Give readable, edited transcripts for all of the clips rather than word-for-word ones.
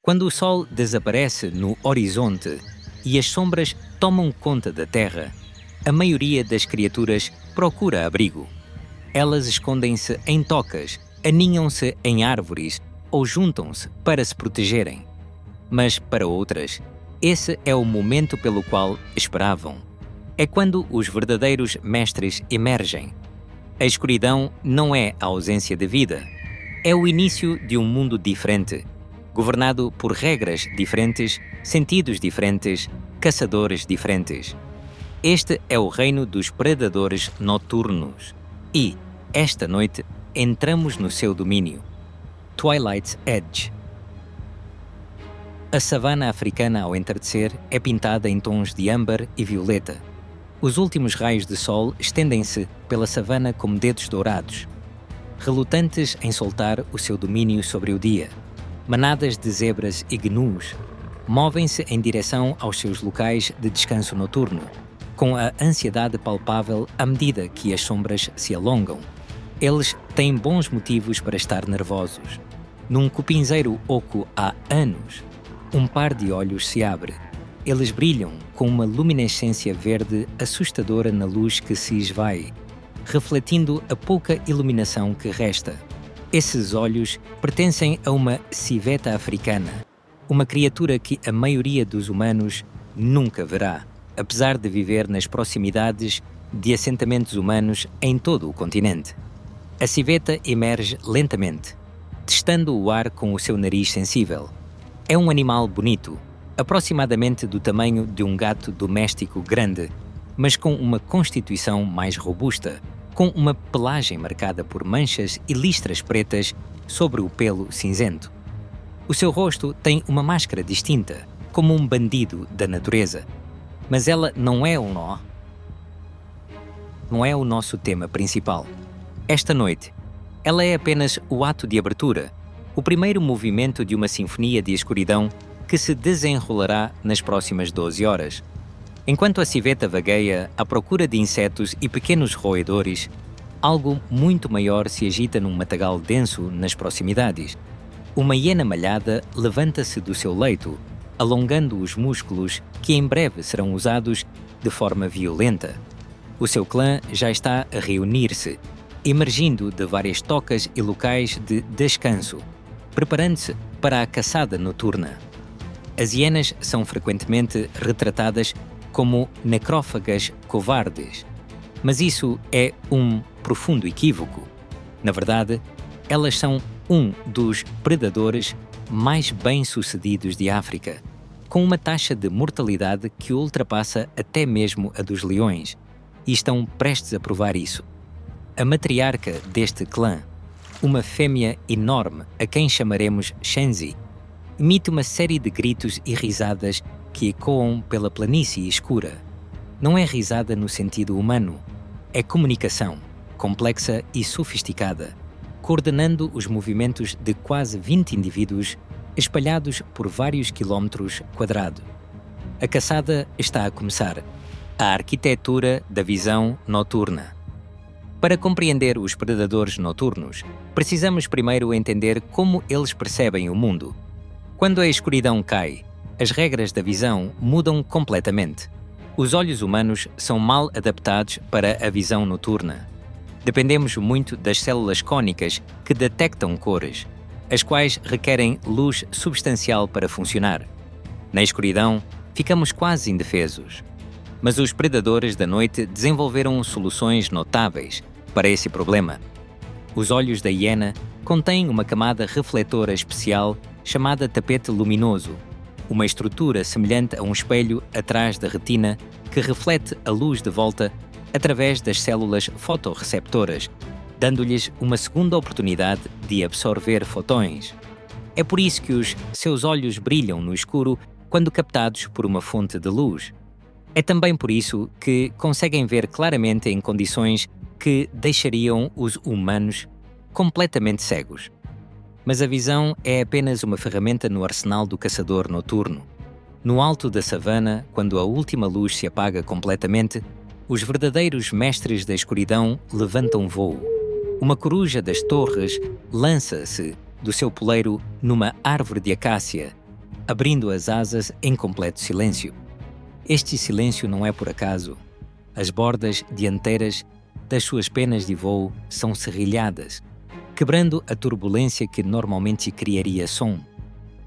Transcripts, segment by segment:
Quando o sol desaparece no horizonte e as sombras tomam conta da terra, a maioria das criaturas procura abrigo. Elas escondem-se em tocas, aninham-se em árvores ou juntam-se para se protegerem. Mas para outras, esse é o momento pelo qual esperavam. É quando os verdadeiros mestres emergem. A escuridão não é a ausência de vida. É o início de um mundo diferente, governado por regras diferentes, sentidos diferentes, caçadores diferentes. Este é o reino dos predadores noturnos. E, esta noite, entramos no seu domínio. Twilight's Edge. A savana africana ao entardecer é pintada em tons de âmbar e violeta. Os últimos raios de sol estendem-se pela savana como dedos dourados, relutantes em soltar o seu domínio sobre o dia. Manadas de zebras e gnus movem-se em direção aos seus locais de descanso noturno, com a ansiedade palpável à medida que as sombras se alongam. Eles têm bons motivos para estar nervosos. Num cupinzeiro oco há anos, um par de olhos se abre. Eles brilham com uma luminescência verde assustadora na luz que se esvai, refletindo a pouca iluminação que resta. Esses olhos pertencem a uma civeta africana, uma criatura que a maioria dos humanos nunca verá, apesar de viver nas proximidades de assentamentos humanos em todo o continente. A civeta emerge lentamente, testando o ar com o seu nariz sensível. É um animal bonito, aproximadamente do tamanho de um gato doméstico grande, mas com uma constituição mais robusta, com uma pelagem marcada por manchas e listras pretas sobre o pelo cinzento. O seu rosto tem uma máscara distinta, como um bandido da natureza. Mas ela não é o nosso tema principal. Esta noite, ela é apenas o ato de abertura, o primeiro movimento de uma sinfonia de escuridão que se desenrolará nas próximas 12 horas. Enquanto a civeta vagueia à procura de insetos e pequenos roedores, algo muito maior se agita num matagal denso nas proximidades. Uma hiena malhada levanta-se do seu leito, alongando os músculos que em breve serão usados de forma violenta. O seu clã já está a reunir-se, emergindo de várias tocas e locais de descanso, preparando-se para a caçada noturna. As hienas são frequentemente retratadas como necrófagas covardes, mas isso é um profundo equívoco. Na verdade, elas são um dos predadores mais bem-sucedidos de África, com uma taxa de mortalidade que ultrapassa até mesmo a dos leões, e estão prestes a provar isso. A matriarca deste clã, uma fêmea enorme a quem chamaremos Shenzi, emite uma série de gritos e risadas que ecoam pela planície escura. Não é risada no sentido humano, é comunicação, complexa e sofisticada, coordenando os movimentos de quase 20 indivíduos espalhados por vários quilómetros quadrados. A caçada está a começar. A arquitetura da visão noturna. Para compreender os predadores noturnos, precisamos primeiro entender como eles percebem o mundo. Quando a escuridão cai, as regras da visão mudam completamente. Os olhos humanos são mal adaptados para a visão noturna. Dependemos muito das células cônicas que detectam cores, as quais requerem luz substancial para funcionar. Na escuridão, ficamos quase indefesos. Mas os predadores da noite desenvolveram soluções notáveis para esse problema. Os olhos da hiena contêm uma camada refletora especial chamada tapete luminoso, uma estrutura semelhante a um espelho atrás da retina que reflete a luz de volta através das células fotorreceptoras, dando-lhes uma segunda oportunidade de absorver fotões. É por isso que os seus olhos brilham no escuro quando captados por uma fonte de luz. É também por isso que conseguem ver claramente em condições que deixariam os humanos completamente cegos. Mas a visão é apenas uma ferramenta no arsenal do caçador noturno. No alto da savana, quando a última luz se apaga completamente, os verdadeiros mestres da escuridão levantam voo. Uma coruja das torres lança-se do seu poleiro numa árvore de acácia abrindo as asas em completo silêncio. Este silêncio não é por acaso. As bordas dianteiras das suas penas de voo são serrilhadas, quebrando a turbulência que normalmente criaria som.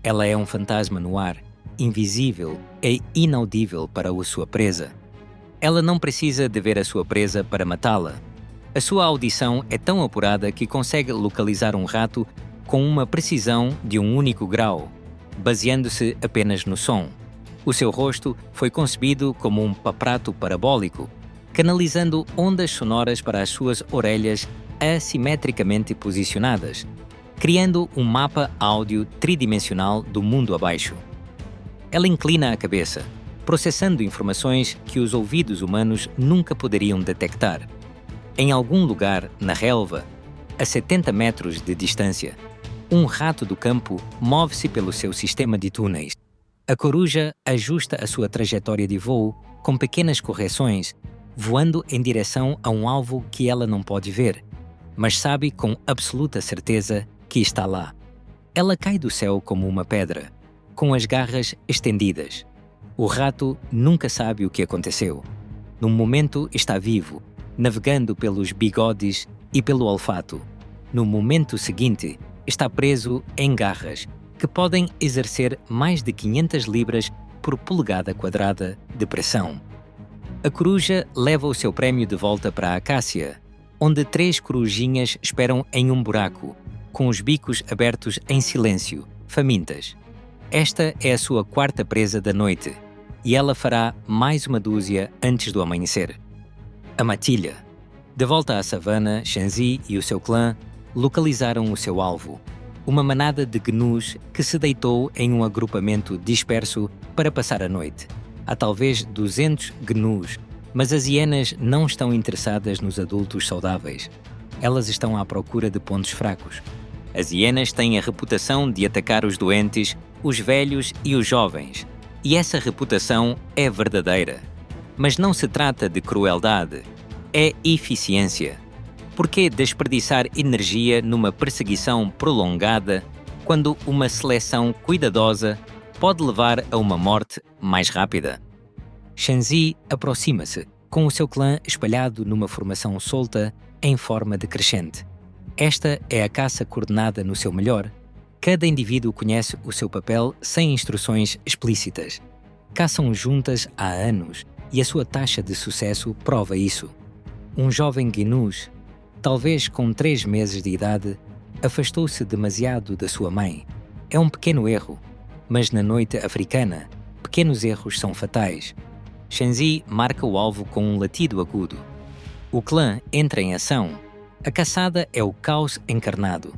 Ela é um fantasma no ar, invisível e inaudível para a sua presa. Ela não precisa de ver a sua presa para matá-la. A sua audição é tão apurada que consegue localizar um rato com uma precisão de um único grau, baseando-se apenas no som. O seu rosto foi concebido como um paprato parabólico, canalizando ondas sonoras para as suas orelhas assimetricamente posicionadas, criando um mapa áudio tridimensional do mundo abaixo. Ela inclina a cabeça, processando informações que os ouvidos humanos nunca poderiam detectar. Em algum lugar na relva, a 70 metros de distância, um rato do campo move-se pelo seu sistema de túneis. A coruja ajusta a sua trajetória de voo com pequenas correções, voando em direção a um alvo que ela não pode ver, mas sabe com absoluta certeza que está lá. Ela cai do céu como uma pedra, com as garras estendidas. O rato nunca sabe o que aconteceu. No momento está vivo, navegando pelos bigodes e pelo olfato. No momento seguinte, está preso em garras que podem exercer mais de 500 libras por polegada quadrada de pressão. A coruja leva o seu prémio de volta para a acácia, onde 3 corujinhas esperam em um buraco, com os bicos abertos em silêncio, famintas. Esta é a sua 4ª presa da noite, e ela fará mais uma dúzia antes do amanhecer. A matilha. De volta à savana, Shenzi e o seu clã localizaram o seu alvo, uma manada de gnus que se deitou em um agrupamento disperso para passar a noite. Há talvez 200 gnus, mas as hienas não estão interessadas nos adultos saudáveis. Elas estão à procura de pontos fracos. As hienas têm a reputação de atacar os doentes, os velhos e os jovens, e essa reputação é verdadeira. Mas não se trata de crueldade, é eficiência. Por que desperdiçar energia numa perseguição prolongada quando uma seleção cuidadosa pode levar a uma morte mais rápida? Shenzi aproxima-se, com o seu clã espalhado numa formação solta em forma decrescente. Esta é a caça coordenada no seu melhor. Cada indivíduo conhece o seu papel sem instruções explícitas. Caçam juntas há anos e a sua taxa de sucesso prova isso. Um jovem gnus, talvez com 3 meses de idade, afastou-se demasiado da sua mãe. É um pequeno erro, mas na noite africana, pequenos erros são fatais. Shenzi marca o alvo com um latido agudo. O clã entra em ação. A caçada é o caos encarnado.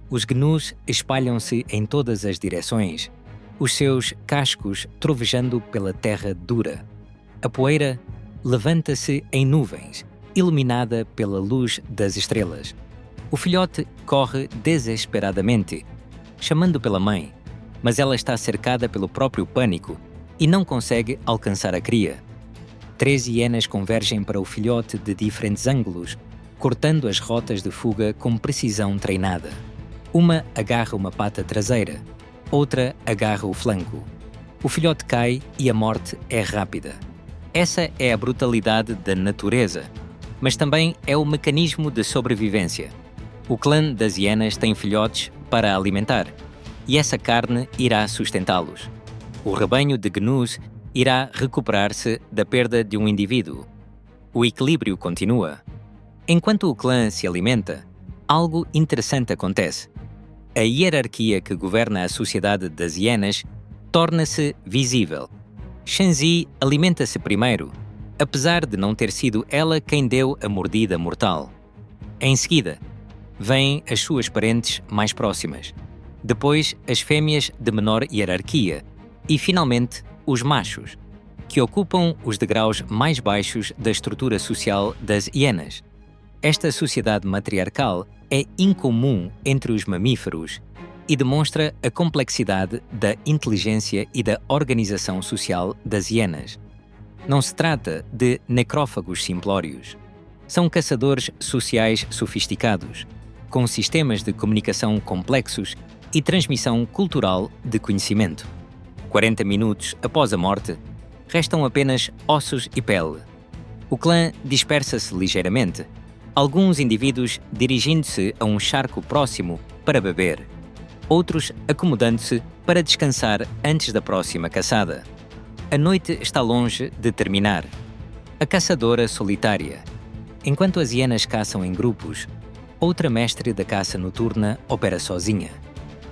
Os gnus espalham-se em todas as direções, os seus cascos trovejando pela terra dura. A poeira levanta-se em nuvens, iluminada pela luz das estrelas. O filhote corre desesperadamente, chamando pela mãe, mas ela está cercada pelo próprio pânico e não consegue alcançar a cria. 3 hienas convergem para o filhote de diferentes ângulos, cortando as rotas de fuga com precisão treinada. Uma agarra uma pata traseira, outra agarra o flanco. O filhote cai e a morte é rápida. Essa é a brutalidade da natureza, mas também é o mecanismo de sobrevivência. O clã das hienas tem filhotes para alimentar, e essa carne irá sustentá-los. O rebanho de gnus irá recuperar-se da perda de um indivíduo. O equilíbrio continua. Enquanto o clã se alimenta, algo interessante acontece. A hierarquia que governa a sociedade das hienas torna-se visível. Shenzi alimenta-se primeiro, apesar de não ter sido ela quem deu a mordida mortal. Em seguida, vêm as suas parentes mais próximas, depois as fêmeas de menor hierarquia e, finalmente, os machos, que ocupam os degraus mais baixos da estrutura social das hienas. Esta sociedade matriarcal é incomum entre os mamíferos e demonstra a complexidade da inteligência e da organização social das hienas. Não se trata de necrófagos simplórios. São caçadores sociais sofisticados, com sistemas de comunicação complexos e transmissão cultural de conhecimento. 40 minutos após a morte, restam apenas ossos e pele. O clã dispersa-se ligeiramente, alguns indivíduos dirigindo-se a um charco próximo para beber, outros acomodando-se para descansar antes da próxima caçada. A noite está longe de terminar. A caçadora solitária. Enquanto as hienas caçam em grupos, outra mestre da caça noturna opera sozinha.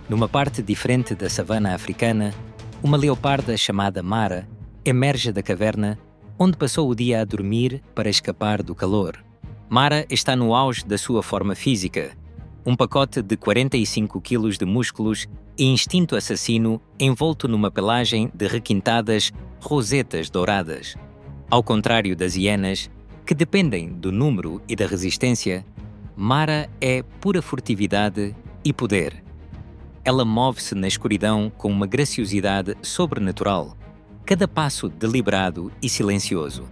Numa parte diferente da savana africana, uma leoparda chamada Mara emerge da caverna, onde passou o dia a dormir para escapar do calor. Mara está no auge da sua forma física, um pacote de 45 quilos de músculos e instinto assassino envolto numa pelagem de requintadas rosetas douradas. Ao contrário das hienas, que dependem do número e da resistência, Mara é pura furtividade e poder. Ela move-se na escuridão com uma graciosidade sobrenatural, cada passo deliberado e silencioso.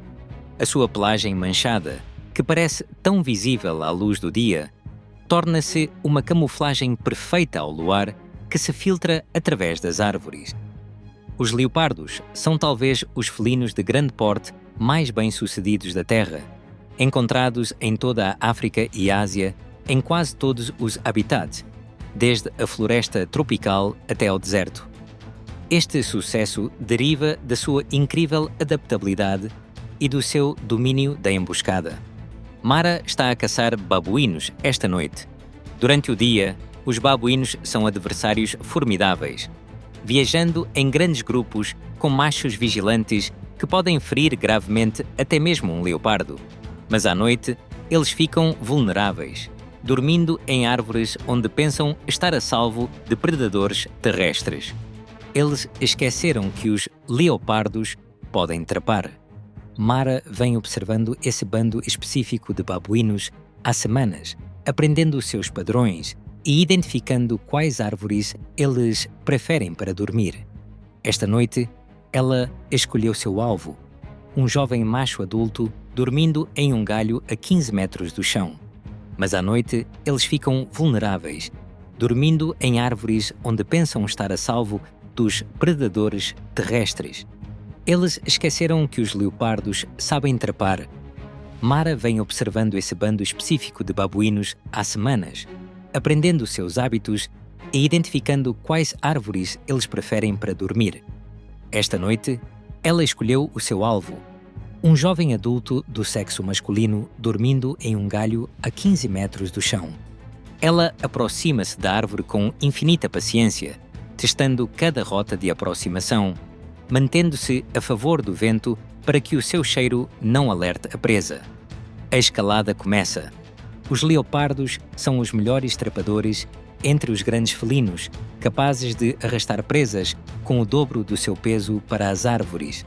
A sua pelagem manchada, que parece tão visível à luz do dia, torna-se uma camuflagem perfeita ao luar que se filtra através das árvores. Os leopardos são talvez os felinos de grande porte mais bem-sucedidos da Terra, encontrados em toda a África e Ásia, em quase todos os habitats, desde a floresta tropical até ao deserto. Este sucesso deriva da sua incrível adaptabilidade e do seu domínio da emboscada. Mara está a caçar babuínos esta noite. Durante o dia, os babuínos são adversários formidáveis, viajando em grandes grupos com machos vigilantes que podem ferir gravemente até mesmo um leopardo. Mas à noite, eles ficam vulneráveis, dormindo em árvores onde pensam estar a salvo de predadores terrestres. Eles esqueceram que os leopardos podem trepar. Mara vem observando esse bando específico de babuínos há semanas, aprendendo os seus padrões e identificando quais árvores eles preferem para dormir. Esta noite, ela escolheu seu alvo, um jovem macho adulto dormindo em um galho a 15 metros do chão. Mas à noite, eles ficam vulneráveis, dormindo em árvores onde pensam estar a salvo dos predadores terrestres. Eles esqueceram que os leopardos sabem trepar. Mara vem observando esse bando específico de babuínos há semanas, aprendendo seus hábitos e identificando quais árvores eles preferem para dormir. Esta noite, ela escolheu o seu alvo, um jovem adulto do sexo masculino dormindo em um galho a 15 metros do chão. Ela aproxima-se da árvore com infinita paciência, testando cada rota de aproximação, mantendo-se a favor do vento para que o seu cheiro não alerte a presa. A escalada começa. Os leopardos são os melhores trepadores entre os grandes felinos, capazes de arrastar presas com o dobro do seu peso para as árvores.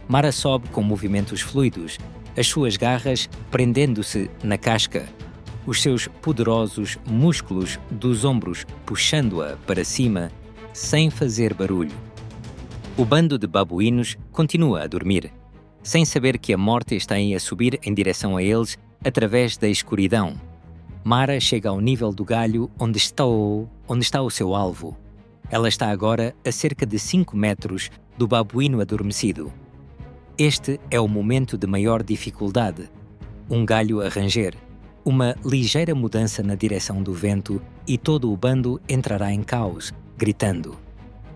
Mara sobe com movimentos fluidos, as suas garras prendendo-se na casca, os seus poderosos músculos dos ombros puxando-a para cima sem fazer barulho. O bando de babuínos continua a dormir, sem saber que a morte está aí a subir em direção a eles através da escuridão. Mara chega ao nível do galho onde está o seu alvo. Ela está agora a cerca de 5 metros do babuíno adormecido. Este é o momento de maior dificuldade. Um galho a ranger, uma ligeira mudança na direção do vento e todo o bando entrará em caos, gritando.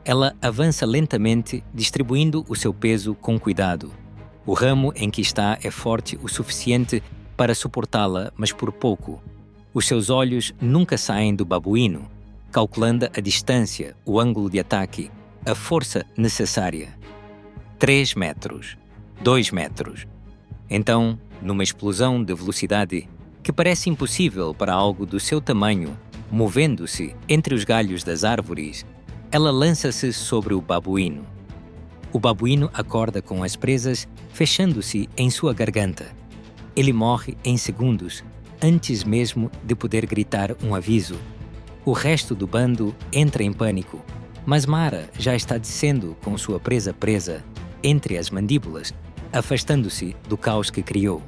Ela avança lentamente, distribuindo o seu peso com cuidado. O ramo em que está é forte o suficiente para suportá-la, mas por pouco. Os seus olhos nunca saem do babuíno, calculando a distância, o ângulo de ataque, a força necessária. 3 metros. 2 metros. Então, numa explosão de velocidade que parece impossível para algo do seu tamanho, movendo-se entre os galhos das árvores, ela lança-se sobre o babuíno. O babuíno acorda com as presas fechando-se em sua garganta. Ele morre em segundos, antes mesmo de poder gritar um aviso. O resto do bando entra em pânico, mas Mara já está descendo com sua presa entre as mandíbulas, afastando-se do caos que criou.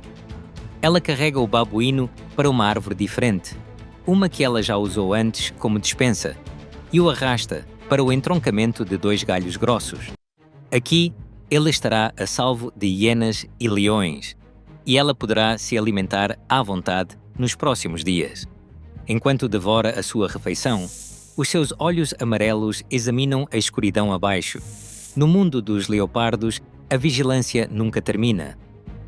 Ela carrega o babuíno para uma árvore diferente, uma que ela já usou antes como despensa, e o arrasta, para o entroncamento de 2 galhos grossos. Aqui, ele estará a salvo de hienas e leões, e ela poderá se alimentar à vontade nos próximos dias. Enquanto devora a sua refeição, os seus olhos amarelos examinam a escuridão abaixo. No mundo dos leopardos, a vigilância nunca termina.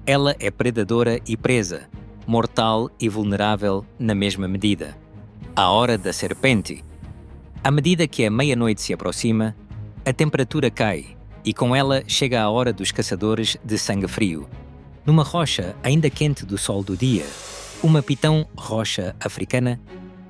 Ela é predadora e presa, mortal e vulnerável na mesma medida. A hora da serpente. À medida que a meia-noite se aproxima, a temperatura cai e com ela chega a hora dos caçadores de sangue frio. Numa rocha ainda quente do sol do dia, uma pitão-rocha africana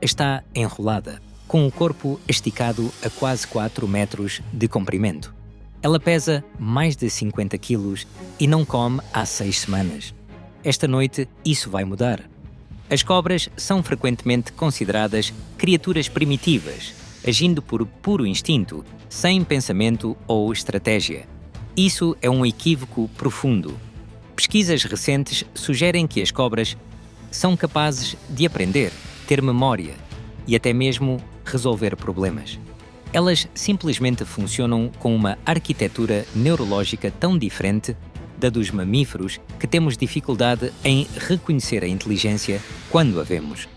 está enrolada, com o corpo esticado a quase 4 metros de comprimento. Ela pesa mais de 50 quilos e não come há 6 semanas. Esta noite, isso vai mudar. As cobras são frequentemente consideradas criaturas primitivas, agindo por puro instinto, sem pensamento ou estratégia. Isso é um equívoco profundo. Pesquisas recentes sugerem que as cobras são capazes de aprender, ter memória e até mesmo resolver problemas. Elas simplesmente funcionam com uma arquitetura neurológica tão diferente da dos mamíferos que temos dificuldade em reconhecer a inteligência quando a vemos.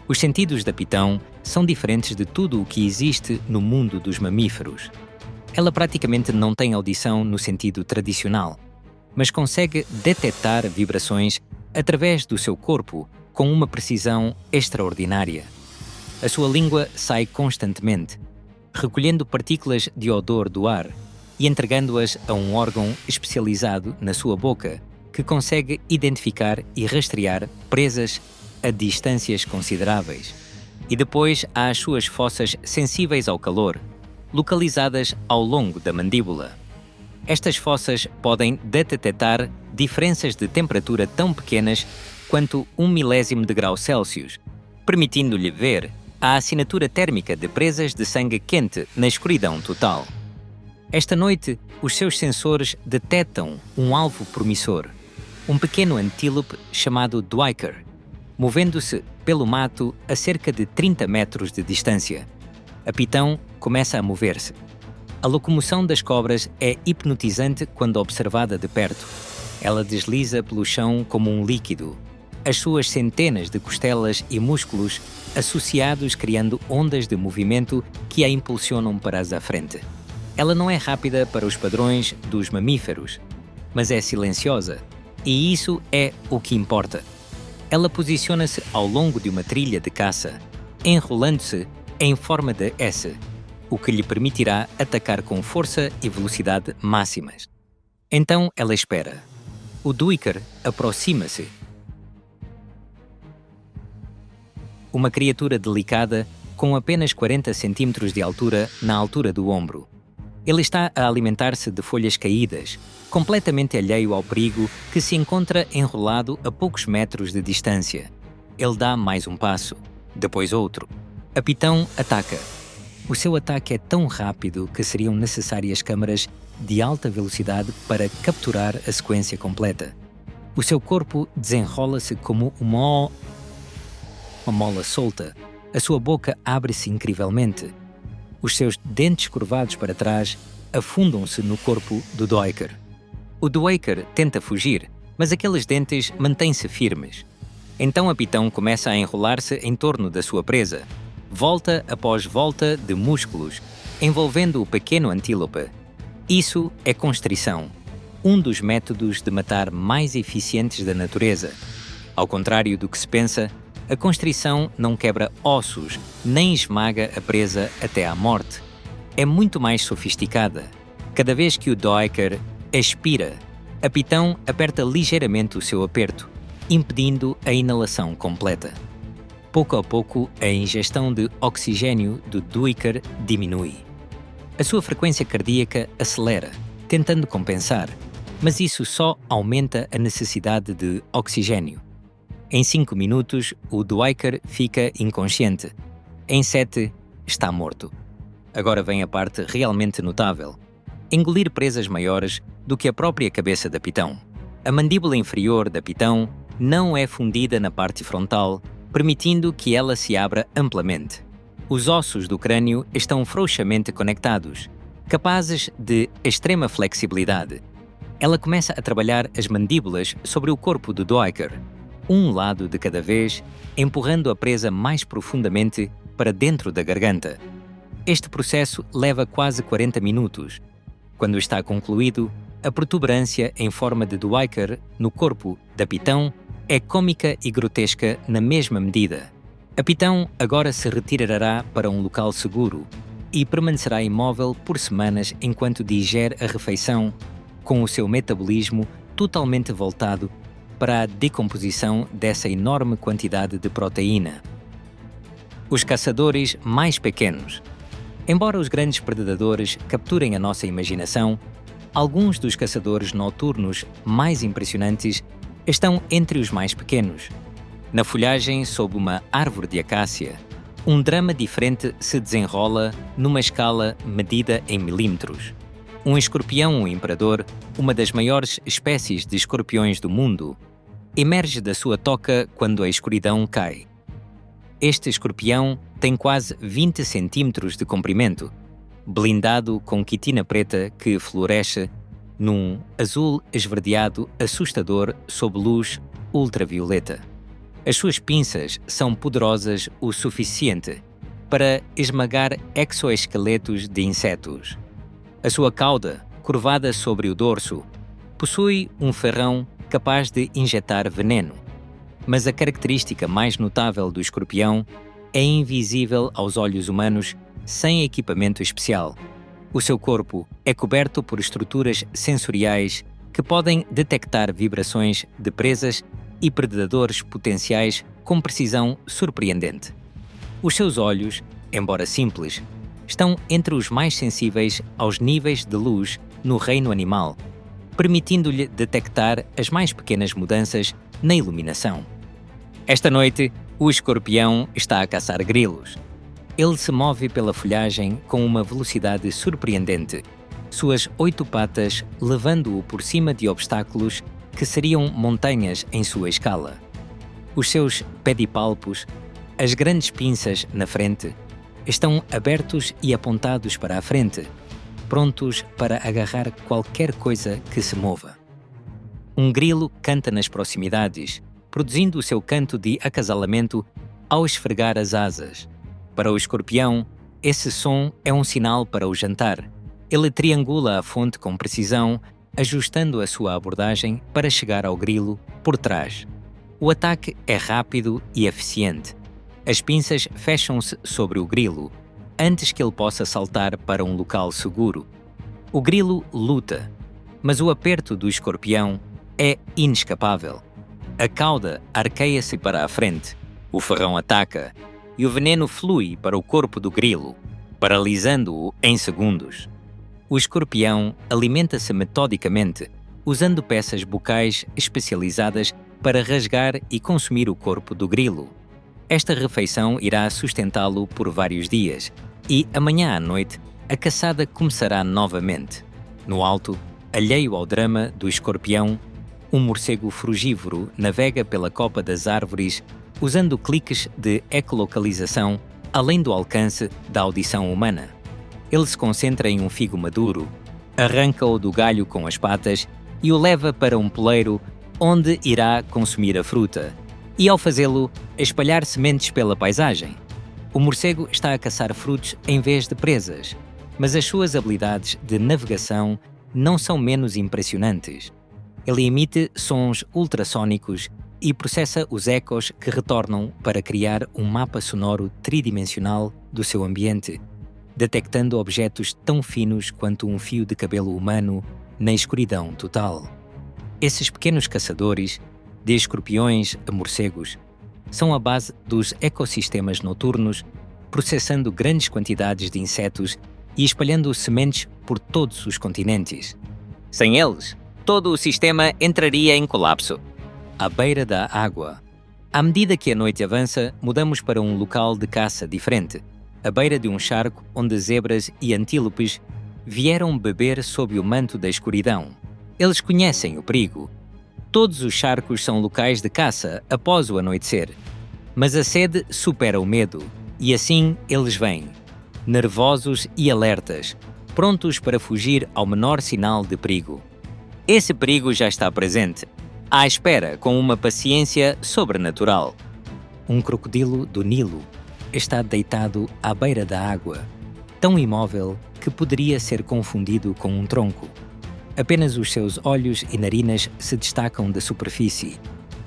Os sentidos da pitão são diferentes de tudo o que existe no mundo dos mamíferos. Ela praticamente não tem audição no sentido tradicional, mas consegue detectar vibrações através do seu corpo com uma precisão extraordinária. A sua língua sai constantemente, recolhendo partículas de odor do ar e entregando-as a um órgão especializado na sua boca, que consegue identificar e rastrear presas a distâncias consideráveis. E depois há as suas fossas sensíveis ao calor, localizadas ao longo da mandíbula. Estas fossas podem detectar diferenças de temperatura tão pequenas quanto 1 milésimo de grau Celsius, permitindo-lhe ver a assinatura térmica de presas de sangue quente na escuridão total. Esta noite, os seus sensores detectam um alvo promissor, um pequeno antílope chamado duiker, movendo-se pelo mato a cerca de 30 metros de distância. A pitão começa a mover-se. A locomoção das cobras é hipnotizante quando observada de perto. Ela desliza pelo chão como um líquido, as suas centenas de costelas e músculos associados criando ondas de movimento que a impulsionam para as à frente. Ela não é rápida para os padrões dos mamíferos, mas é silenciosa, e isso é o que importa. Ela posiciona-se ao longo de uma trilha de caça, enrolando-se em forma de S, o que lhe permitirá atacar com força e velocidade máximas. Então ela espera. O duiker aproxima-se. Uma criatura delicada com apenas 40 centímetros de altura na altura do ombro. Ele está a alimentar-se de folhas caídas, completamente alheio ao perigo que se encontra enrolado a poucos metros de distância. Ele dá mais um passo, depois outro. A pitão ataca. O seu ataque é tão rápido que seriam necessárias câmaras de alta velocidade para capturar a sequência completa. O seu corpo desenrola-se como uma mola solta. A sua boca abre-se incrivelmente. Os seus dentes curvados para trás afundam-se no corpo do duiker. O duiker tenta fugir, mas aqueles dentes mantêm-se firmes. Então a pitão começa a enrolar-se em torno da sua presa, volta após volta de músculos, envolvendo o pequeno antílope. Isso é constrição, um dos métodos de matar mais eficientes da natureza. Ao contrário do que se pensa, a constrição não quebra ossos, nem esmaga a presa até à morte. É muito mais sofisticada. Cada vez que o duiker expira, a pitão aperta ligeiramente o seu aperto, impedindo a inalação completa. Pouco a pouco, a ingestão de oxigênio do duiker diminui. A sua frequência cardíaca acelera, tentando compensar, mas isso só aumenta a necessidade de oxigênio. Em 5 minutos, o duiker fica inconsciente. Em 7, está morto. Agora vem a parte realmente notável. Engolir presas maiores do que a própria cabeça da pitão. A mandíbula inferior da pitão não é fundida na parte frontal, permitindo que ela se abra amplamente. Os ossos do crânio estão frouxamente conectados, capazes de extrema flexibilidade. Ela começa a trabalhar as mandíbulas sobre o corpo do duiker, um lado de cada vez, empurrando a presa mais profundamente para dentro da garganta. Este processo leva quase 40 minutos. Quando está concluído, a protuberância em forma de duiker no corpo da pitão é cômica e grotesca na mesma medida. A pitão agora se retirará para um local seguro e permanecerá imóvel por semanas enquanto digere a refeição, com o seu metabolismo totalmente voltado para a decomposição dessa enorme quantidade de proteína. Os caçadores mais pequenos. Embora os grandes predadores capturem a nossa imaginação, alguns dos caçadores noturnos mais impressionantes estão entre os mais pequenos. Na folhagem sob uma árvore de acácia, um drama diferente se desenrola numa escala medida em milímetros. Um escorpião imperador, uma das maiores espécies de escorpiões do mundo, emerge da sua toca quando a escuridão cai. Este escorpião tem quase 20 centímetros de comprimento, blindado com quitina preta que floresce num azul esverdeado assustador sob luz ultravioleta. As suas pinças são poderosas o suficiente para esmagar exoesqueletos de insetos. A sua cauda, curvada sobre o dorso, possui um ferrão capaz de injetar veneno. Mas a característica mais notável do escorpião é invisível aos olhos humanos sem equipamento especial. O seu corpo é coberto por estruturas sensoriais que podem detectar vibrações de presas e predadores potenciais com precisão surpreendente. Os seus olhos, embora simples, estão entre os mais sensíveis aos níveis de luz no reino animal, permitindo-lhe detectar as mais pequenas mudanças na iluminação. Esta noite, o escorpião está a caçar grilos. Ele se move pela folhagem com uma velocidade surpreendente, suas 8 patas levando-o por cima de obstáculos que seriam montanhas em sua escala. Os seus pedipalpos, as grandes pinças na frente, estão abertos e apontados para a frente, prontos para agarrar qualquer coisa que se mova. Um grilo canta nas proximidades, produzindo o seu canto de acasalamento ao esfregar as asas. Para o escorpião, esse som é um sinal para o jantar. Ele triangula a fonte com precisão, ajustando a sua abordagem para chegar ao grilo por trás. O ataque é rápido e eficiente. As pinças fecham-se sobre o grilo, antes que ele possa saltar para um local seguro. O grilo luta, mas o aperto do escorpião é inescapável. A cauda arqueia-se para a frente, o ferrão ataca e o veneno flui para o corpo do grilo, paralisando-o em segundos. O escorpião alimenta-se metodicamente, usando peças bucais especializadas para rasgar e consumir o corpo do grilo. Esta refeição irá sustentá-lo por vários dias e, amanhã à noite, a caçada começará novamente. No alto, alheio ao drama do escorpião, um morcego frugívoro navega pela copa das árvores usando cliques de ecolocalização além do alcance da audição humana. Ele se concentra em um figo maduro, arranca-o do galho com as patas e o leva para um poleiro onde irá consumir a fruta, e ao fazê-lo, espalhar sementes pela paisagem. O morcego está a caçar frutos em vez de presas, mas as suas habilidades de navegação não são menos impressionantes. Ele emite sons ultrassônicos e processa os ecos que retornam para criar um mapa sonoro tridimensional do seu ambiente, detectando objetos tão finos quanto um fio de cabelo humano na escuridão total. Esses pequenos caçadores, de escorpiões a morcegos, são a base dos ecossistemas noturnos, processando grandes quantidades de insetos e espalhando sementes por todos os continentes. Sem eles, todo o sistema entraria em colapso. À beira da água. À medida que a noite avança, mudamos para um local de caça diferente, à beira de um charco onde zebras e antílopes vieram beber sob o manto da escuridão. Eles conhecem o perigo. Todos os charcos são locais de caça após o anoitecer. Mas a sede supera o medo, E assim eles vêm, nervosos e alertas, prontos para fugir ao menor sinal de perigo. Esse perigo já está presente, à espera com uma paciência sobrenatural. Um crocodilo do Nilo está deitado à beira da água, tão imóvel que poderia ser confundido com um tronco. Apenas os seus olhos e narinas se destacam da superfície,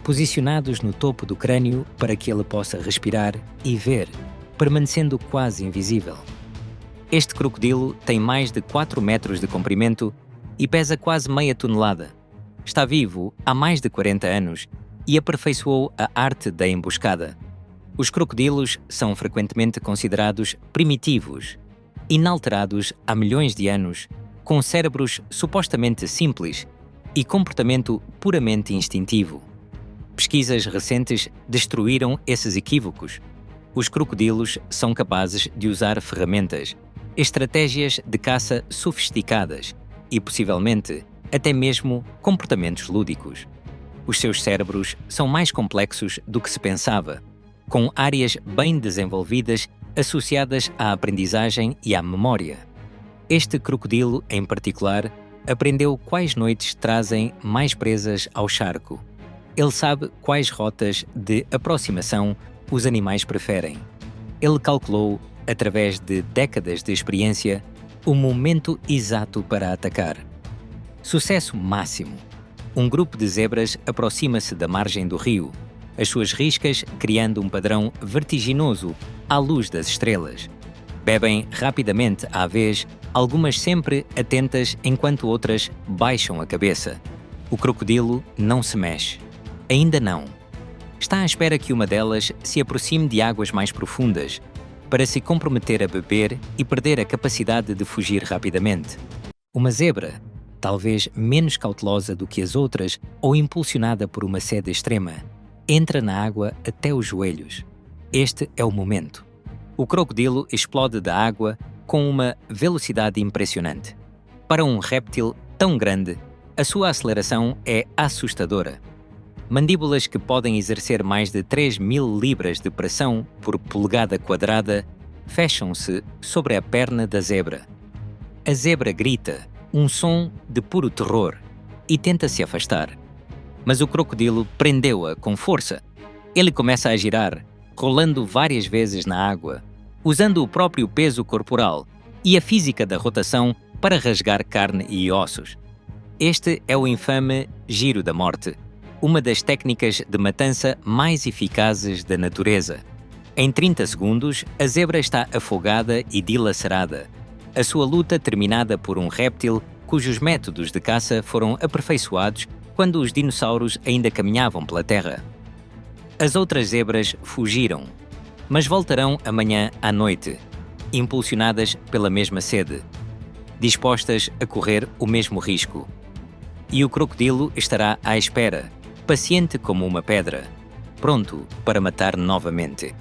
posicionados no topo do crânio para que ele possa respirar e ver, permanecendo quase invisível. Este crocodilo tem mais de 4 metros de comprimento e pesa quase meia tonelada. Está vivo há mais de 40 anos e aperfeiçoou a arte da emboscada. Os crocodilos são frequentemente considerados primitivos, inalterados há milhões de anos, com cérebros supostamente simples e comportamento puramente instintivo. Pesquisas recentes destruíram esses equívocos. Os crocodilos são capazes de usar ferramentas, estratégias de caça sofisticadas e, possivelmente, até mesmo comportamentos lúdicos. Os seus cérebros são mais complexos do que se pensava, com áreas bem desenvolvidas associadas à aprendizagem e à memória. Este crocodilo, em particular, aprendeu quais noites trazem mais presas ao charco. Ele sabe quais rotas de aproximação os animais preferem. Ele calculou, através de décadas de experiência, o momento exato para atacar. Sucesso máximo. Um grupo de zebras aproxima-se da margem do rio, as suas riscas criando um padrão vertiginoso à luz das estrelas. Bebem rapidamente à vez, algumas sempre atentas enquanto outras baixam a cabeça. O crocodilo não se mexe. Ainda não. Está à espera que uma delas se aproxime de águas mais profundas, para se comprometer a beber e perder a capacidade de fugir rapidamente. Uma zebra, talvez menos cautelosa do que as outras ou impulsionada por uma sede extrema, entra na água até os joelhos. Este é o momento. O crocodilo explode da água com uma velocidade impressionante. Para um réptil tão grande, a sua aceleração é assustadora. Mandíbulas que podem exercer mais de 3.000 libras de pressão por polegada quadrada fecham-se sobre a perna da zebra. A zebra grita, um som de puro terror, e tenta se afastar. Mas o crocodilo prendeu-a com força. Ele começa a girar, rolando várias vezes na água, usando o próprio peso corporal e a física da rotação para rasgar carne e ossos. Este é o infame giro da morte, uma das técnicas de matança mais eficazes da natureza. Em 30 segundos, a zebra está afogada e dilacerada, a sua luta terminada por um réptil cujos métodos de caça foram aperfeiçoados quando os dinossauros ainda caminhavam pela terra. As outras zebras fugiram, mas voltarão amanhã à noite, impulsionadas pela mesma sede, dispostas a correr o mesmo risco. E o crocodilo estará à espera, paciente como uma pedra, pronto para matar novamente.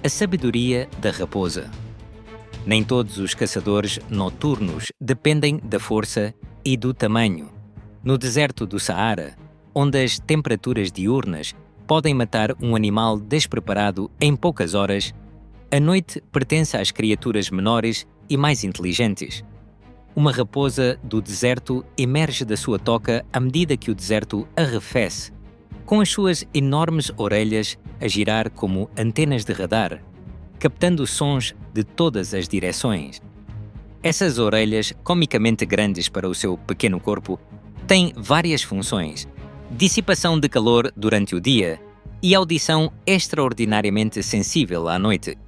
A sabedoria da raposa. Nem todos os caçadores noturnos dependem da força e do tamanho. No deserto do Saara, onde as temperaturas diurnas podem matar um animal despreparado em poucas horas, a noite pertence às criaturas menores e mais inteligentes. Uma raposa do deserto emerge da sua toca à medida que o deserto arrefece, com as suas enormes orelhas a girar como antenas de radar, captando sons de todas as direções. Essas orelhas, comicamente grandes para o seu pequeno corpo, têm várias funções: dissipação de calor durante o dia e audição extraordinariamente sensível à noite.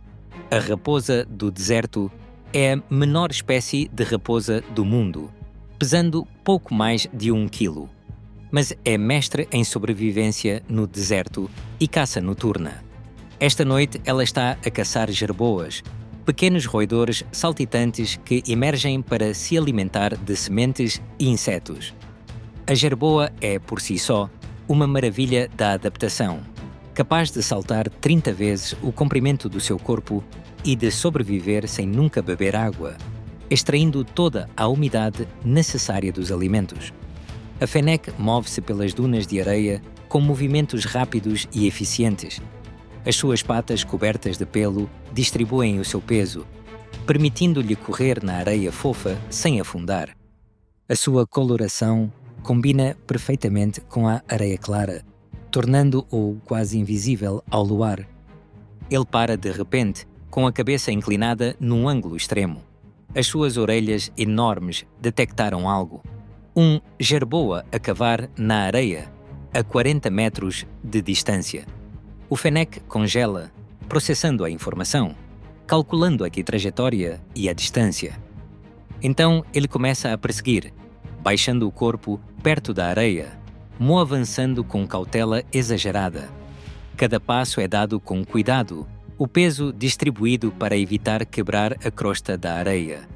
A raposa do deserto é a menor espécie de raposa do mundo, pesando pouco mais de 1 quilo, mas é mestre em sobrevivência no deserto e caça noturna. Esta noite ela está a caçar jerboas, pequenos roedores saltitantes que emergem para se alimentar de sementes e insetos. A jerboa é, por si só, uma maravilha da adaptação, capaz de saltar 30 vezes o comprimento do seu corpo e de sobreviver sem nunca beber água, extraindo toda a umidade necessária dos alimentos. A fennec move-se pelas dunas de areia com movimentos rápidos e eficientes. As suas patas cobertas de pelo distribuem o seu peso, permitindo-lhe correr na areia fofa sem afundar. A sua coloração combina perfeitamente com a areia clara, tornando-o quase invisível ao luar. Ele para de repente, com a cabeça inclinada num ângulo extremo. As suas orelhas enormes detectaram algo. Um jerboa a cavar na areia, a 40 metros de distância. O Fennec congela, processando a informação, calculando a trajetória e a distância. Então ele começa a perseguir, baixando o corpo perto da areia, avançando com cautela exagerada. Cada passo é dado com cuidado, o peso distribuído para evitar quebrar a crosta da areia.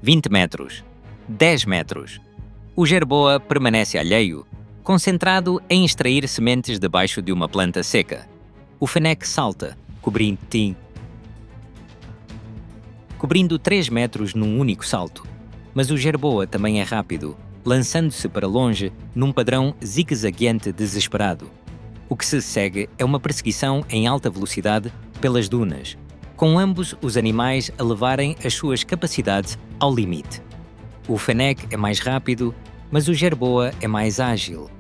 20 metros. 10 metros. O jerboa permanece alheio, concentrado em extrair sementes debaixo de uma planta seca. O Fennec salta, cobrindo 3 metros num único salto. Mas o jerboa também é rápido, lançando-se para longe num padrão zigue-zagueante desesperado. O que se segue é uma perseguição em alta velocidade pelas dunas, com ambos os animais a levarem as suas capacidades ao limite. O Fennec é mais rápido, mas o jerboa é mais ágil,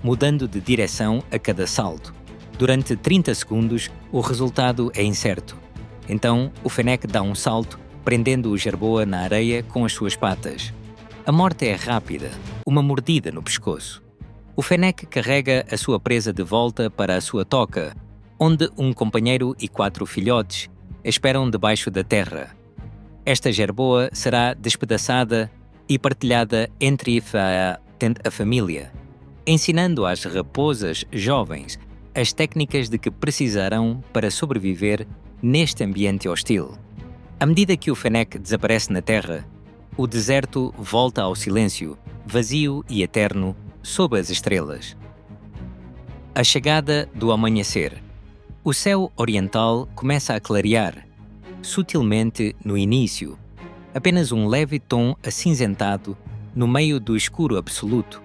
mudando de direção a cada salto. Durante 30 segundos, o resultado é incerto. Então, o Fennec dá um salto, prendendo o jerboa na areia com as suas patas. A morte é rápida, uma mordida no pescoço. O Fennec carrega a sua presa de volta para a sua toca, onde um companheiro e 4 filhotes esperam debaixo da terra. Esta jerboa será despedaçada e partilhada entre a família, ensinando às raposas jovens as técnicas de que precisarão para sobreviver neste ambiente hostil. À medida que o Fennec desaparece na terra, o deserto volta ao silêncio, vazio e eterno, sob as estrelas. A chegada do amanhecer. O céu oriental começa a clarear, sutilmente no início, apenas um leve tom acinzentado no meio do escuro absoluto.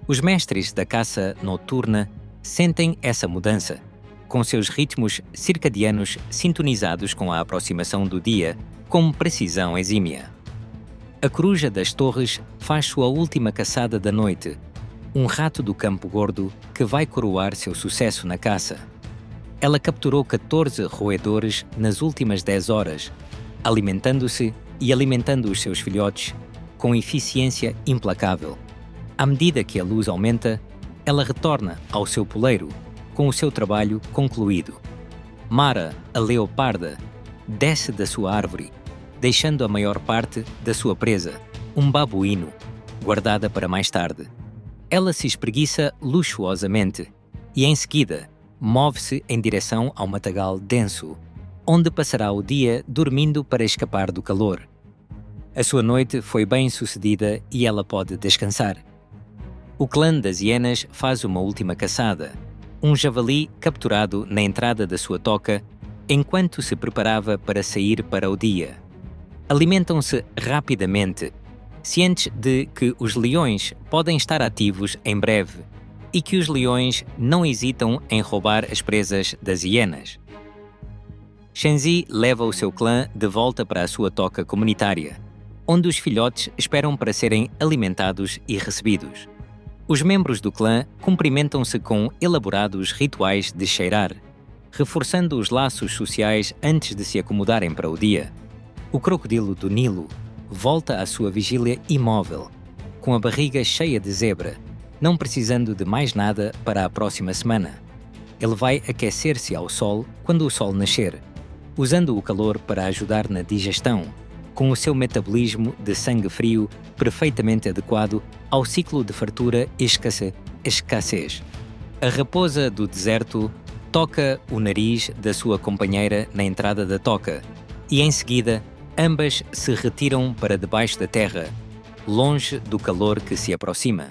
Os mestres da caça noturna sentem essa mudança, com seus ritmos circadianos sintonizados com a aproximação do dia com precisão exímia. A coruja das torres faz sua última caçada da noite, um rato do campo gordo que vai coroar seu sucesso na caça. Ela capturou 14 roedores nas últimas 10 horas, alimentando-se e alimentando os seus filhotes com eficiência implacável. À medida que a luz aumenta, ela retorna ao seu poleiro, com o seu trabalho concluído. Mara, a leoparda, desce da sua árvore, deixando a maior parte da sua presa, um babuíno, guardada para mais tarde. Ela se espreguiça luxuosamente e, em seguida, move-se em direção ao matagal denso, onde passará o dia dormindo para escapar do calor. A sua noite foi bem sucedida e ela pode descansar. O clã das hienas faz uma última caçada, um javali capturado na entrada da sua toca enquanto se preparava para sair para o dia. Alimentam-se rapidamente, cientes de que os leões podem estar ativos em breve e que os leões não hesitam em roubar as presas das hienas. Shenzi leva o seu clã de volta para a sua toca comunitária, onde os filhotes esperam para serem alimentados e recebidos. Os membros do clã cumprimentam-se com elaborados rituais de cheirar, reforçando os laços sociais antes de se acomodarem para o dia. O crocodilo do Nilo volta à sua vigília imóvel, com a barriga cheia de zebra, não precisando de mais nada para a próxima semana. Ele vai aquecer-se ao sol quando o sol nascer, usando o calor para ajudar na digestão, com o seu metabolismo de sangue frio perfeitamente adequado ao ciclo de fartura e escassez. A raposa do deserto toca o nariz da sua companheira na entrada da toca e, em seguida, ambas se retiram para debaixo da terra, longe do calor que se aproxima.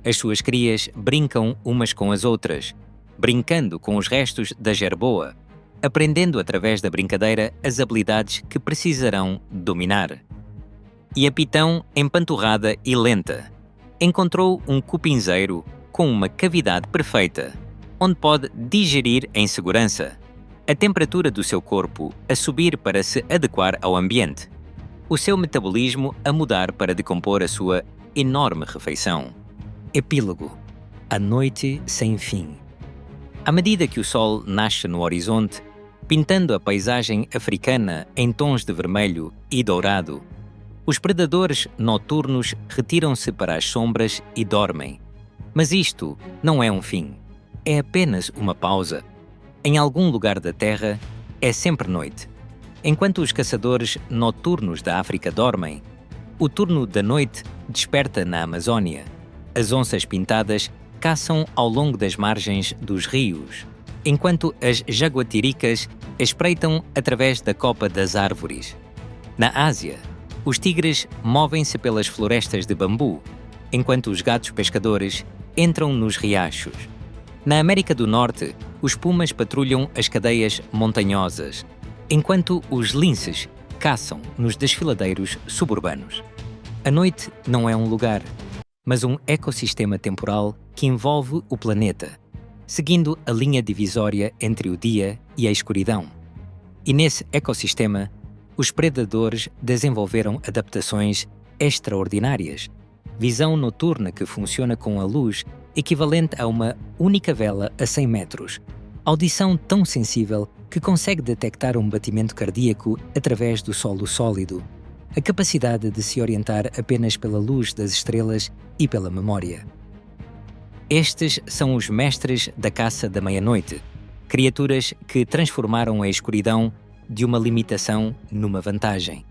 As suas crias brincam umas com as outras, brincando com os restos da jerboa, aprendendo através da brincadeira as habilidades que precisarão dominar. E a Pitão, empanturrada e lenta, encontrou um cupinzeiro com uma cavidade perfeita, onde pode digerir em segurança. a temperatura do seu corpo a subir para se adequar ao ambiente, o seu metabolismo a mudar para decompor a sua enorme refeição. Epílogo: a noite sem fim. À medida que o sol nasce no horizonte, pintando a paisagem africana em tons de vermelho e dourado, os predadores noturnos retiram-se para as sombras e dormem. Mas isto não é um fim. É apenas uma pausa. Em algum lugar da Terra, é sempre noite. Enquanto os caçadores noturnos da África dormem, o turno da noite desperta na Amazônia. As onças pintadas caçam ao longo das margens dos rios, enquanto as jaguatiricas espreitam através da copa das árvores. Na Ásia, os tigres movem-se pelas florestas de bambu, enquanto os gatos pescadores entram nos riachos. Na América do Norte, os pumas patrulham as cadeias montanhosas, enquanto os linces caçam nos desfiladeiros suburbanos. A noite não é um lugar, mas um ecossistema temporal que envolve o planeta, seguindo a linha divisória entre o dia e a escuridão. E nesse ecossistema, os predadores desenvolveram adaptações extraordinárias. Visão noturna que funciona com a luz equivalente a uma única vela a 100 metros. Audição tão sensível que consegue detectar um batimento cardíaco através do solo sólido. A capacidade de se orientar apenas pela luz das estrelas e pela memória. Estes são os mestres da caça da meia-noite, criaturas que transformaram a escuridão de uma limitação numa vantagem.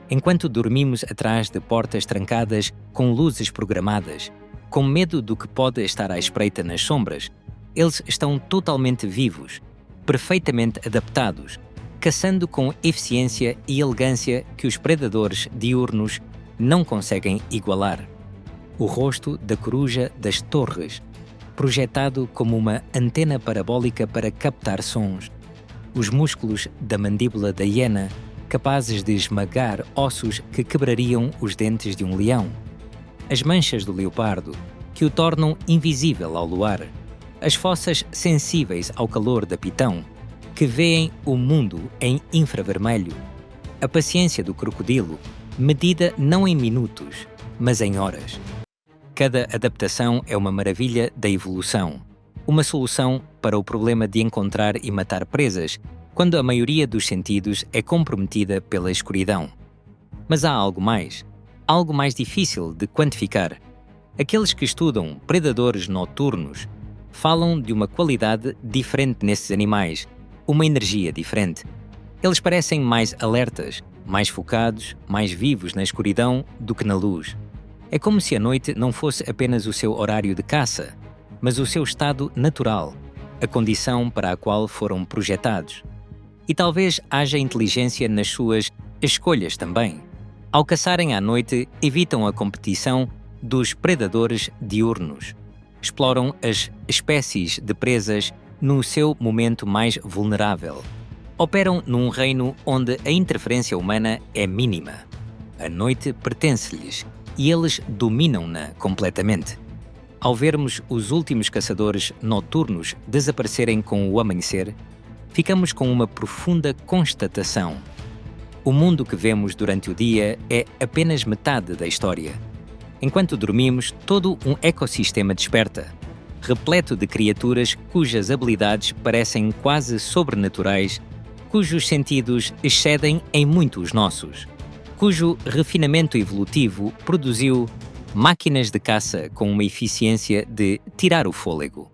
Enquanto dormimos atrás de portas trancadas com luzes programadas, com medo do que pode estar à espreita nas sombras, eles estão totalmente vivos, perfeitamente adaptados, caçando com eficiência e elegância que os predadores diurnos não conseguem igualar. O rosto da coruja das torres, projetado como uma antena parabólica para captar sons. Os músculos da mandíbula da hiena, capazes de esmagar ossos que quebrariam os dentes de um leão. As manchas do leopardo, que o tornam invisível ao luar. As fossas sensíveis ao calor da pitão, que veem o mundo em infravermelho. A paciência do crocodilo, medida não em minutos, mas em horas. Cada adaptação é uma maravilha da evolução, uma solução para o problema de encontrar e matar presas, quando a maioria dos sentidos é comprometida pela escuridão. Mas há algo mais difícil de quantificar. Aqueles que estudam predadores noturnos falam de uma qualidade diferente nesses animais, uma energia diferente. Eles parecem mais alertas, mais focados, mais vivos na escuridão do que na luz. É como se a noite não fosse apenas o seu horário de caça, mas o seu estado natural, a condição para a qual foram projetados. E talvez haja inteligência nas suas escolhas também. Ao caçarem à noite, evitam a competição dos predadores diurnos. Exploram as espécies de presas no seu momento mais vulnerável. Operam num reino onde a interferência humana é mínima. A noite pertence-lhes e eles dominam-na completamente. Ao vermos os últimos caçadores noturnos desaparecerem com o amanhecer, ficamos com uma profunda constatação. O mundo que vemos durante o dia é apenas metade da história. Enquanto dormimos, todo um ecossistema desperta, repleto de criaturas cujas habilidades parecem quase sobrenaturais, cujos sentidos excedem em muito os nossos, cujo refinamento evolutivo produziu máquinas de caça com uma eficiência de tirar o fôlego.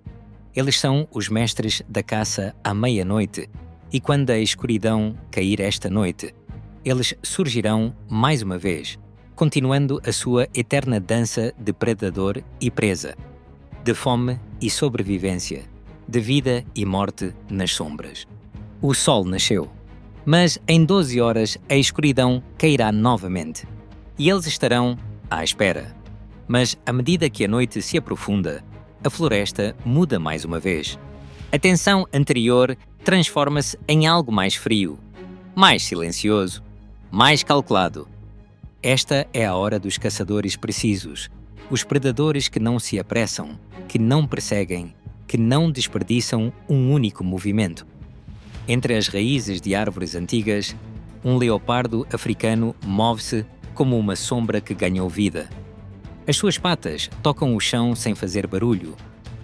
Eles são os mestres da caça à meia-noite, e quando a escuridão cair esta noite, eles surgirão mais uma vez, continuando a sua eterna dança de predador e presa, de fome e sobrevivência, de vida e morte nas sombras. O sol nasceu, mas em 12 horas a escuridão cairá novamente, e eles estarão à espera. Mas à medida que a noite se aprofunda, a floresta muda mais uma vez. A tensão anterior transforma-se em algo mais frio, mais silencioso, mais calculado. Esta é a hora dos caçadores precisos, os predadores que não se apressam, que não perseguem, que não desperdiçam um único movimento. Entre as raízes de árvores antigas, um leopardo africano move-se como uma sombra que ganhou vida. As suas patas tocam o chão sem fazer barulho,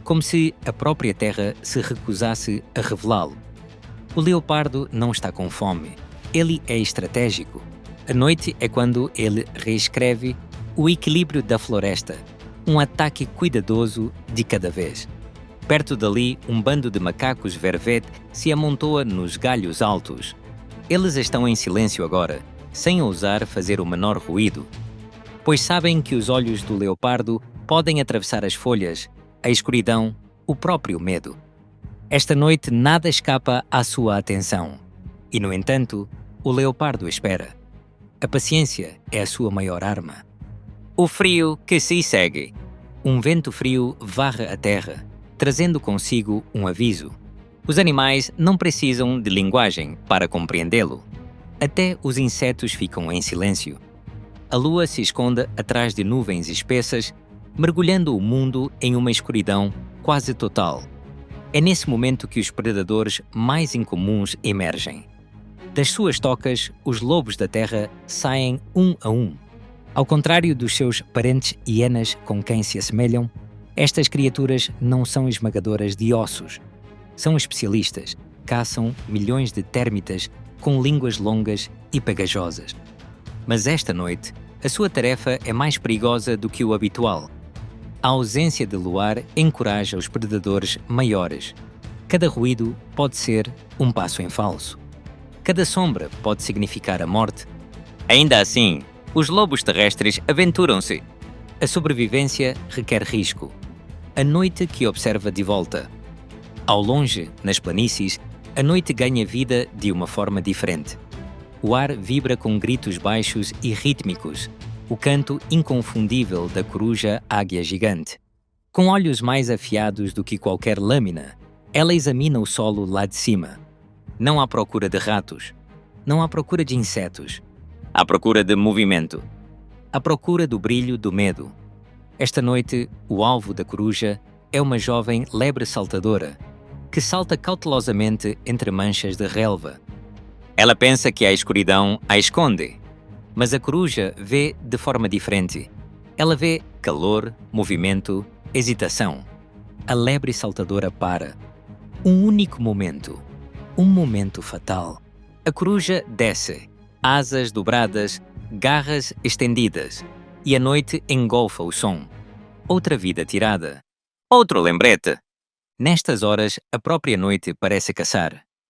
como se a própria terra se recusasse a revelá-lo. O leopardo não está com fome. Ele é estratégico. A noite é quando ele reescreve o equilíbrio da floresta, um ataque cuidadoso de cada vez. Perto dali, um bando de macacos vervet se amontoa nos galhos altos. Eles estão em silêncio agora, sem ousar fazer o menor ruído, pois sabem que os olhos do leopardo podem atravessar as folhas, a escuridão, o próprio medo. Esta noite nada escapa à sua atenção. E, no entanto, o leopardo espera. A paciência é a sua maior arma. O frio que se segue. Um vento frio varre a terra, trazendo consigo um aviso. Os animais não precisam de linguagem para compreendê-lo. Até os insetos ficam em silêncio. A lua se esconde atrás de nuvens espessas, mergulhando o mundo em uma escuridão quase total. É nesse momento que os predadores mais incomuns emergem. Das suas tocas, os lobos da terra saem um a um. Ao contrário dos seus parentes hienas com quem se assemelham, estas criaturas não são esmagadoras de ossos. São especialistas, caçam milhões de térmitas com línguas longas e pegajosas. Mas esta noite, a sua tarefa é mais perigosa do que o habitual. A ausência de luar encoraja os predadores maiores. Cada ruído pode ser um passo em falso. Cada sombra pode significar a morte. Ainda assim, os lobos terrestres aventuram-se. A sobrevivência requer risco. A noite que observa de volta. Ao longe, nas planícies, a noite ganha vida de uma forma diferente. O ar vibra com gritos baixos e rítmicos, o canto inconfundível da coruja águia gigante. Com olhos mais afiados do que qualquer lâmina, ela examina o solo lá de cima. Não à procura de ratos, não à procura de insetos, à procura de movimento, à procura do brilho do medo. Esta noite, o alvo da coruja é uma jovem lebre saltadora, que salta cautelosamente entre manchas de relva. Ela pensa que a escuridão a esconde, mas a coruja vê de forma diferente. Ela vê calor, movimento, hesitação. A lebre saltadora para. Um único momento. Um momento fatal. A coruja desce, asas dobradas, garras estendidas, e a noite engolfa o som. Outra vida tirada. Outro lembrete. Nestas horas, a própria noite parece caçar.